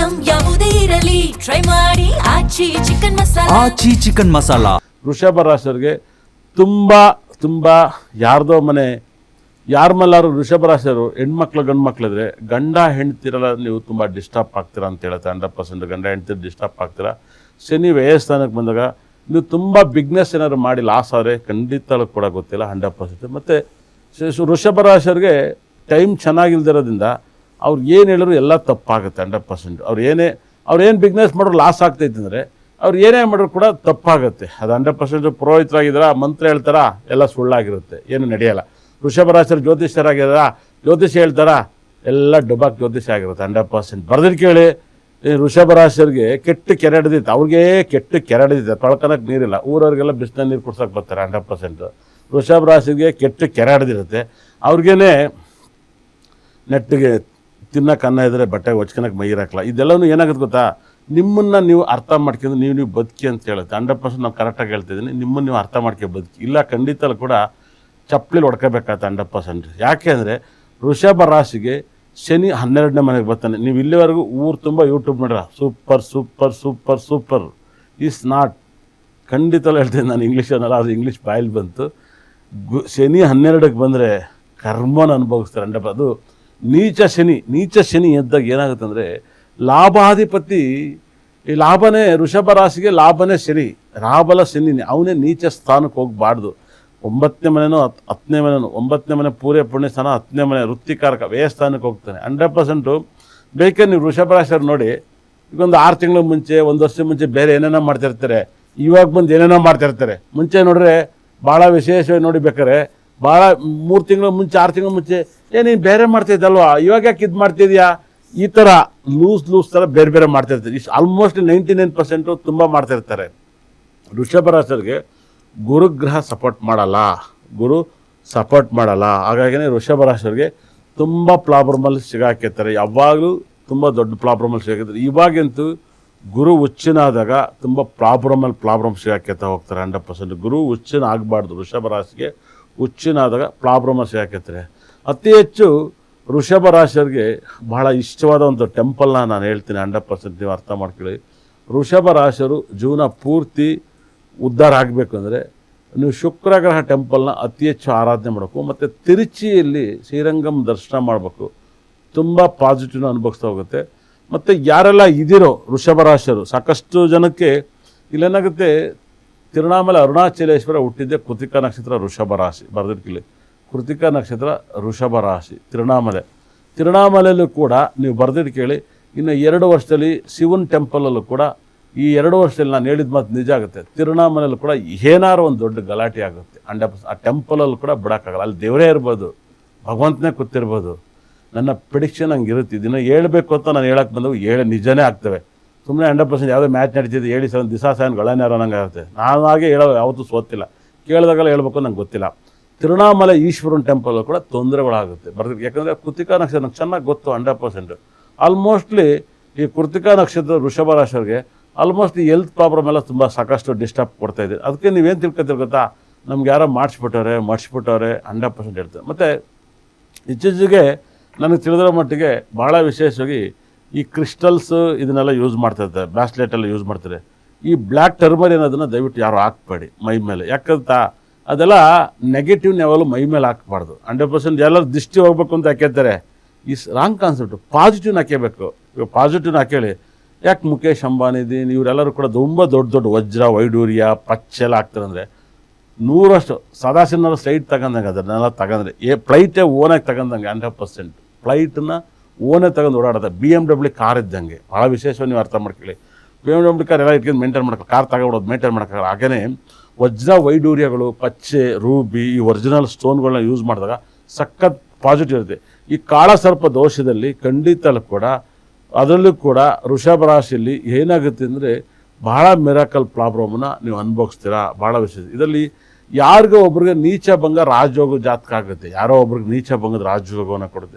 Item ಯಾವುದೇ ಇರಲಿ try ಮಾಡಿ ಆಚಿ ಚಿಕನ್ ಮಸಾಲಾ. ಆಚಿ ಚಿಕನ್ ಮಸಾಲಾ. ವೃಷಭ ರಾಶಿಯವರಿಗೆ ತುಂಬ ಯಾರ್ದೋ ಮನೆ ಯಾರ ಮೇಲಾದ್ರು ವೃಷಭ ರಾಶಿಯವರು ಹೆಣ್ಮಕ್ಳು ಗಂಡು ಮಕ್ಳಿದ್ರೆ ಗಂಡ ಹೆಂಡ್ತಿರಲ್ಲ ನೀವು ತುಂಬ ಡಿಸ್ಟರ್ಬ್ ಆಗ್ತೀರಾ ಅಂತ ಹೇಳುತ್ತೆ. 100% ಗಂಡ ಹೆಂಡ್ತಿರು ಡಿಸ್ಟರ್ಬ್ ಆಗ್ತೀರಾ. ಶನಿ ವ್ಯಯಸ್ಥಾನಕ್ಕೆ ಬಂದಾಗ ನೀವು ತುಂಬ ಬಿಗ್ನೆಸ್ ಏನಾದ್ರು ಮಾಡಿ ಲಾಸ್ ಆದರೆ ಖಂಡಿತ ಕೂಡ ಗೊತ್ತಿಲ್ಲ 100%. ಮತ್ತು ವೃಷಭ ರಾಶಿಯವ್ರಿಗೆ ಟೈಮ್ ಚೆನ್ನಾಗಿಲ್ದಿರೋದ್ರಿಂದ ಅವ್ರು ಏನು ಹೇಳಿದ್ರು ಎಲ್ಲ ತಪ್ಪಾಗುತ್ತೆ 100%. ಅವ್ರೇನು ಬಿಗ್ನೆಸ್ ಮಾಡೋರು ಲಾಸ್ ಆಗ್ತೈತೆ ಅಂದರೆ ಅವ್ರು ಏನೇ ಮಾಡಿದ್ರು ಕೂಡ ತಪ್ಪಾಗುತ್ತೆ. ಅದು 100% ಪುರೋಹಿತರಾಗಿದ್ದಾರಾ, ಮಂತ್ರ ಹೇಳ್ತಾರಾ, ಎಲ್ಲ ಸುಳ್ಳಾಗಿರುತ್ತೆ, ಏನು ನಡೆಯಲ್ಲ. ವೃಷಭ ರಾಶಿಯರು ಜ್ಯೋತಿಷ್ಯರಾಗಿದ್ದಾರಾ, ಜ್ಯೋತಿಷ್ಯ ಹೇಳ್ತಾರಾ, ಎಲ್ಲ ಡುಬಾಕ್ ಜ್ಯೋತಿಷ್ಯ ಆಗಿರುತ್ತೆ 100%. ಬರ್ದಿಟ್ಟು ಕೇಳಿ, ವೃಷಭ ರಾಶಿಯವ್ರಿಗೆ ಕೆಟ್ಟ ಕೆರೆ ಹಿಡಿದಿತ್ತು, ಅವ್ರಿಗೆ ಕೆಟ್ಟ ಕೆರೆ ಹಿಡಿದಿತ್ತು, ತೊಳ್ಕೊಳಕ್ಕೆ ನೀರಿಲ್ಲ, ಊರವ್ರಿಗೆಲ್ಲ ಬಿಸಿನ ನೀರು ಕುಡ್ಸೋಕೆ ಬರ್ತಾರೆ 100%. ವೃಷಭ ರಾಶಿಗೆ ಕೆಟ್ಟ ಕೆರೆ ಹಿಡಿದಿರುತ್ತೆ, ಅವ್ರಿಗೇನೆ ನೆಟ್ಟಿಗೆ ತಿನ್ನಕ್ಕೆ ಅನ್ನ ಇದ್ದರೆ ಬಟ್ಟೆಗೆ ಹೊಚ್ಕೊಳಕ್ಕೆ ಮೈ ಇರಕ್ಕಲ್ಲ. ಇದೆಲ್ಲವೂ ಏನಾಗುತ್ತೆ ಗೊತ್ತಾ, ನಿಮ್ಮನ್ನು ನೀವು ಅರ್ಥ ಮಾಡ್ಕೊಂಡು ನೀವು ಬದುಕಿ ಅಂತ ಹೇಳುತ್ತೆ. 100% ನಾವು ಕರೆಕ್ಟಾಗಿ ಹೇಳ್ತಿದ್ದೀನಿ, ನಿಮ್ಮನ್ನು ನೀವು ಅರ್ಥ ಮಾಡ್ಕೊಂಡು ಬದುಕಿ, ಇಲ್ಲ ಖಂಡಿತ ಕೂಡ ಚಪ್ಪಲಿ ಹೊಡ್ಕೋಬೇಕಾಗತ್ತೆ 100%. ಯಾಕೆ ಅಂದರೆ ವೃಷಭ ರಾಶಿಗೆ ಶನಿ 12ನೇ ಮನೆಗೆ ಬರ್ತಾನೆ. ನೀವು ಇಲ್ಲಿವರೆಗೂ ಊರು ತುಂಬ ಯೂಟ್ಯೂಬ್ ನೋಡ್ರ super super super super is not, ಖಂಡಿತಲೂ ಹೇಳ್ತೀನಿ ನಾನು, ಇಂಗ್ಲೀಷ್ ಅನ್ನಲ್ಲ, ಅದು ಇಂಗ್ಲೀಷ್ ಬಾಯಲ್ಲಿ ಬಂತು. ಶನಿ 12ಕ್ಕೆ ಬಂದರೆ ಕರ್ಮನ ಅನುಭವಿಸ್ತಾರೆ 100%. ಅದು ನೀಚ ಶನಿ ಎದ್ದಾಗ ಏನಾಗುತ್ತೆ ಅಂದರೆ ಲಾಭಾಧಿಪತಿ, ಈ ಲಾಭನೇ ವೃಷಭ ರಾಶಿಗೆ ಲಾಭನೇ ಶನಿ, ರಾಬಲ ಶನಿನೇ, ಅವನೇ ನೀಚ ಸ್ಥಾನಕ್ಕೆ ಹೋಗಬಾರ್ದು. 9ನೇ ಮನೆನೋ 10ನೇ ಮನೆನೋ, 9ನೇ ಮನೆ ಪೂರ್ಯ ಪುಣ್ಯ ಸ್ಥಾನ, 10ನೇ ಮನೆ ವೃತ್ತಿಕಾರಕ ವ್ಯಯಸ್ಥಾನಕ್ಕೆ ಹೋಗ್ತಾನೆ 100%. ಬೇಕಾದ್ರೆ ನೀವು ವೃಷಭ ರಾಶಿಯವ್ರು ನೋಡಿ, ಈಗ ಒಂದು 6 ತಿಂಗಳ ಮುಂಚೆ, 1 ವರ್ಷದ ಮುಂಚೆ ಬೇರೆ ಏನೇನೋ ಮಾಡ್ತಿರ್ತಾರೆ, ಇವಾಗ ಬಂದು ಏನೇನೋ ಮಾಡ್ತಿರ್ತಾರೆ. ಮುಂಚೆ ನೋಡ್ರೆ ಭಾಳ ವಿಶೇಷವಾಗಿ ನೋಡಿ, ಬೇಕಾರೆ ಭಾಳ 3 ತಿಂಗಳ ಮುಂಚೆ 6 ತಿಂಗಳ ಮುಂಚೆ ನೀನು ಬೇರೆ ಮಾಡ್ತಿದ್ದಲ್ವಾ, ಇವಾಗ ಯಾಕೆ ಇದು ಮಾಡ್ತಿದ್ಯಾ, ಈ ಥರ ಲೂಸ್ ಥರ ಬೇರೆ ಬೇರೆ ಮಾಡ್ತಿರ್ತಾರೆ. ಇಷ್ಟು ಆಲ್ಮೋಸ್ಟ್ 99% ತುಂಬ ಮಾಡ್ತಿರ್ತಾರೆ. ವೃಷಭ ರಾಶಿಯವ್ರಿಗೆ ಗುರುಗ್ರಹ ಸಪೋರ್ಟ್ ಮಾಡಲ್ಲ. ಹಾಗಾಗಿನೇ ವೃಷಭ ರಾಶಿಯವ್ರಿಗೆ ತುಂಬ ಪ್ರಾಬ್ಲಮಲ್ಲಿ ಸಿಗಾಕಿರ್ತಾರೆ, ಯಾವಾಗಲೂ ತುಂಬ ದೊಡ್ಡ ಪ್ರಾಬ್ಲಮಲ್ಲಿ ಸಿಗಾಕಿರ್ತಾರೆ. ಇವಾಗಂತೂ ಗುರು ಹುಚ್ಚಿನಾದಾಗ ತುಂಬ ಪ್ರಾಬ್ಲಮ್ ಸಿಗಾಕಿರ್ತಾ ಹೋಗ್ತಾರೆ 100%. ಗುರು ಹುಚ್ಚಿನ ಆಗಬಾರ್ದು, ವೃಷಭ ರಾಶಿಗೆ ಹುಚ್ಚಿನಾದಾಗ ಪ್ರಾಬ್ಲಮಲ್ಲಿ ಸಿಗಾಕಿರ್ತಾರೆ. ಅತಿ ಹೆಚ್ಚು ವೃಷಭ ರಾಶಿಯವ್ರಿಗೆ ಬಹಳ ಇಷ್ಟವಾದ ಒಂದು ಟೆಂಪಲ್ನ ನಾನು ಹೇಳ್ತೀನಿ 100%, ನೀವು ಅರ್ಥ ಮಾಡ್ಕೊಳ್ಳಿ. ವೃಷಭ ರಾಶಿಯವರು ಜೀವನ ಪೂರ್ತಿ ಉದ್ಧಾರ ಆಗಬೇಕು ಅಂದರೆ ನೀವು ಶುಕ್ರಗ್ರಹ ಟೆಂಪಲ್ನ ಅತಿ ಹೆಚ್ಚು ಆರಾಧನೆ ಮಾಡಬೇಕು, ಮತ್ತು ತಿರುಚಿಯಲ್ಲಿ ಶ್ರೀರಂಗಂ ದರ್ಶನ ಮಾಡಬೇಕು. ತುಂಬ ಪಾಸಿಟಿವ್ನ ಅನುಭವಿಸ್ತಾ ಹೋಗುತ್ತೆ. ಮತ್ತು ಯಾರೆಲ್ಲ ಇದಿರೋ ವೃಷಭ ರಾಶಿಯವರು, ಸಾಕಷ್ಟು ಜನಕ್ಕೆ ಇಲ್ಲೇನಾಗುತ್ತೆ, ತಿರುವಣ್ಣಾಮಲೈ ಅರುಣಾಚಲೇಶ್ವರ ಹುಟ್ಟಿದ್ದೆ ಕೃತಿಕಾ ನಕ್ಷತ್ರ ವೃಷಭ ರಾಶಿ, ಬರೆದಿರ್ಕಿಲ್ಲಿ ಕೃತಿಕಾ ನಕ್ಷತ್ರ ವೃಷಭ ರಾಶಿ, ತಿರುವಣ್ಣಾಮಲೆಯಲ್ಲೂ ಕೂಡ ನೀವು ಬರೆದಿಟ್ಟು ಕೇಳಿ. ಇನ್ನು 2 ವರ್ಷದಲ್ಲಿ ಶಿವನ್ ಟೆಂಪಲಲ್ಲೂ ಕೂಡ, ಈ 2 ವರ್ಷದಲ್ಲಿ ನಾನು ಹೇಳಿದ ಮಾತು ನಿಜ ಆಗುತ್ತೆ. ತಿರುವಣ್ಣಾಮಲೆಯಲ್ಲೂ ಕೂಡ ಏನಾರು ಒಂದು ದೊಡ್ಡ ಗಲಾಟೆ ಆಗುತ್ತೆ 100%. ಆ ಟೆಂಪಲಲ್ಲೂ ಕೂಡ ಬಿಡೋಕ್ಕಾಗಲ್ಲ, ಅಲ್ಲಿ ದೇವರೇ ಇರ್ಬೋದು, ಭಗವಂತನೇ ಕೂತಿರ್ಬೋದು. ನನ್ನ ಪ್ರಿಡಿಕ್ಷನ್ ಹಂಗೆ ಇರುತ್ತೆ. ಇದನ್ನು ಹೇಳಬೇಕು ಅಂತ ನಾನು ಹೇಳಕ್ಕೆ ಬಂದವು ನಿಜನೇ ಆಗ್ತವೆ. ಸುಮ್ಮನೆ 100% ಯಾವುದೋ ಮ್ಯಾಚ್ ನಡೀತಿದ್ದು ಹೇಳಿ ದಿವಸ ಗಳನ್ಯಾರೋ ನಂಗೆ ಆಗುತ್ತೆ. ನಾನು ಹಾಗೆ ಹೇಳೋ ಯಾವತ್ತೂ ಸೋತಿಲ್ಲ, ಕೇಳಿದಾಗೆಲ್ಲ ಹೇಳ್ಬೇಕು ನಂಗೆ ಗೊತ್ತಿಲ್ಲ. ತಿರುವಣ್ಣಾಮಲೈ ಈಶ್ವರನ ಟೆಂಪಲ್ ಕೂಡ ತೊಂದರೆಗಳಾಗುತ್ತೆ ಬರ್ದಿರಿ. ಯಾಕಂದರೆ ಕೃತಿಕಾ ನಕ್ಷತ್ರ ನಂಗೆ ಚೆನ್ನಾಗಿ ಗೊತ್ತು 100%. ಆಲ್ಮೋಸ್ಟ್ಲಿ ಈ ಕೃತಿಕಾ ನಕ್ಷತ್ರ ವೃಷಭ ರಾಶಿಯವ್ರಿಗೆ ಆಲ್ಮೋಸ್ಟ್ ಈ ಹೆಲ್ತ್ ಪ್ರಾಬ್ಲಮ್ ಎಲ್ಲ ತುಂಬ ಸಾಕಷ್ಟು ಡಿಸ್ಟರ್ಬ್ ಕೊಡ್ತಾಯಿದೆ. ಅದಕ್ಕೆ ನೀವೇನು ತಿಳ್ಕೊತೀರಿ ಗೊತ್ತಾ, ನಮ್ಗೆ ಯಾರೋ ಮಾಡಿಸ್ಬಿಟ್ಟವ್ರೆ 100% ಹೇಳ್ತಾರೆ. ಮತ್ತು ಇತ್ತೀಚೆಗೆ ನನಗೆ ತಿಳಿದಿರೋ ಮಟ್ಟಿಗೆ ಭಾಳ ವಿಶೇಷವಾಗಿ ಈ ಕ್ರಿಸ್ಟಲ್ಸ್ ಇದನ್ನೆಲ್ಲ ಯೂಸ್ ಮಾಡ್ತಾಯಿರ್ತಾರೆ, ಬ್ರಾಸ್ಲೆಟೆಲ್ಲ ಯೂಸ್ ಮಾಡ್ತಾರೆ. ಈ ಬ್ಲ್ಯಾಕ್ ಟರ್ಮರಿನ್ ಅದನ್ನು ದಯವಿಟ್ಟು ಯಾರು ಹಾಕ್ಬೇಡಿ ಮೈ ಮೇಲೆ. ಯಾಕಂತ ಅದೆಲ್ಲ ನೆಗೆಟಿವ್ನ ಯಾವಾಗಲೂ ಮೈ ಮೇಲೆ ಹಾಕ್ಬಾರ್ದು 100%. ಎಲ್ಲರೂ ದೃಷ್ಟಿ ಹೋಗ್ಬೇಕು ಅಂತ ಹಾಕಿರ್ತಾರೆ, ಈ ರಾಂಗ್ ಕಾನ್ಸೆಪ್ಟು. ಪಾಸಿಟಿವ್ನ ಹಾಕೇಬೇಕು. ಇವಾಗ ಪಾಸಿಟಿವ್ನ ಹಾಕೇಳಿ. ಯಾಕೆ ಮುಖೇಶ್ ಅಂಬಾನಿ ಇವರೆಲ್ಲರೂ ಕೂಡ ತುಂಬ ದೊಡ್ಡ ವಜ್ರ ವೈಡೂರ್ಯ ಪಚ್ಚೆಲ್ಲ ಹಾಕ್ತಾರೆ ಅಂದರೆ 100% ಸದಾಶಿವನವರು ಸೈಡ್ ತಗೊಂಡಂಗೆ ಅದನ್ನೆಲ್ಲ ತಗೊಂಡ್ರೆ ಫ್ಲೈಟೇ ಓನಾಗಿ ತಗೊಂಡಂಗೆ 100%. ಫ್ಲೈಟನ್ನ ಓನೇ ತಗೊಂಡು ಓಡಾಡೋದು. BMW ಕಾರ್ ಇದ್ದಂಗೆ. ಭಾಳ ವಿಶೇಷವಾಗಿ ನೀವು ಅರ್ಥ ಮಾಡ್ಕೊಳ್ಳಿ. BMW ಕಾರ್ ಎಲ್ಲ ಇಟ್ಕೊಂಡು ಮೇಂಟೈನ್ ಮಾಡೋಕ್ಕೆ, ಕಾರ್ ತಗೊಬಿಡೋದು ಮೇಂಟೈನ್ ಮಾಡೋಕ್ಕಾಗಲ್ಲ. ಹಾಗೆಯೇ ವಜ್ರ ವೈಡೂರ್ಯಗಳು, ಪಚ್ಚೆ, ರೂಬಿ, ಈ ಒರಿಜಿನಲ್ ಸ್ಟೋನ್ಗಳನ್ನ ಯೂಸ್ ಮಾಡಿದಾಗ ಸಖತ್ ಪಾಸಿಟಿವ್ ಇರುತ್ತೆ. ಈ ಕಾಳಸರ್ಪ ದೋಷದಲ್ಲಿ ಖಂಡಿತಲೂ ಕೂಡ, ಅದರಲ್ಲೂ ಕೂಡ ವೃಷಭ ರಾಶಿಯಲ್ಲಿ ಏನಾಗುತ್ತೆ ಅಂದರೆ ಭಾಳ ಮಿರಾಕಲ್ ಪ್ರಾಬ್ಲಮ್ನ ನೀವು ಅನುಭವಿಸ್ತೀರಾ. ಭಾಳ ವಿಶೇಷ. ಇದರಲ್ಲಿ ಯಾರಿಗೋ ಒಬ್ರಿಗೆ ನೀಚ ಭಂಗ ರಾಜಯೋಗ ಜಾತಕ ಆಗುತ್ತೆ, ಯಾರೋ ಒಬ್ರಿಗೆ ನೀಚ ಭಂಗದ ರಾಜಯೋಗವನ್ನು ಕೊಡುತ್ತೆ.